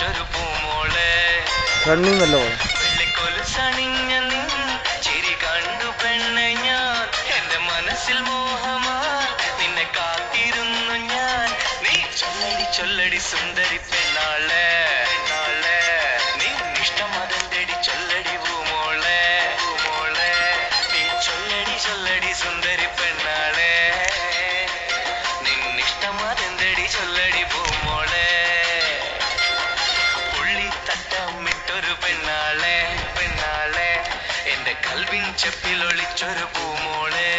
ഒളിച്ചൊരു പൂമോളെ റണ്ണിങ്ങല്ലോ വെള്ളിക്കൊലുസണിഞ്ഞ നിൻ ചിരി കണ്ടു പെണ്ണെ ഞാൻ എന്റെ മനസ്സിൽ മോഹമാ നിന്നെ കാത്തിരുന്നു ഞാൻ നീ ചൊല്ലടി ചൊല്ലടി സുന്ദരി പെണ്ണാളെ നീ ഇഷ്ടമതെന്തടി ചൊല്ലടി പൂമോളെ നീ ചൊല്ലടി ചൊല്ലടി സുന്ദരി പെണ്ണാളെ നിന്നിഷ്ടമതെന്തടി ചൊല്ലടി പൂമോളെ പുള്ളിത്തട്ടമിട്ടൊരു പെണ്ണാളെ എന്റെ കൽവിൻ ചെപ്പിലൊളിച്ചൊരു പൂമോളെ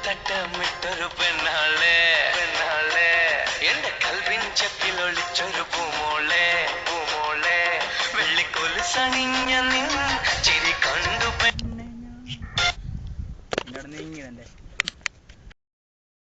തട്ടമിട്ടൊരു പെണ്ണാളെ എന്റെ കൽവിൻ ചെപ്പിലൊളിച്ചൊരു പൂമോളെ വെള്ളിക്കൊലുസണിഞ്ഞ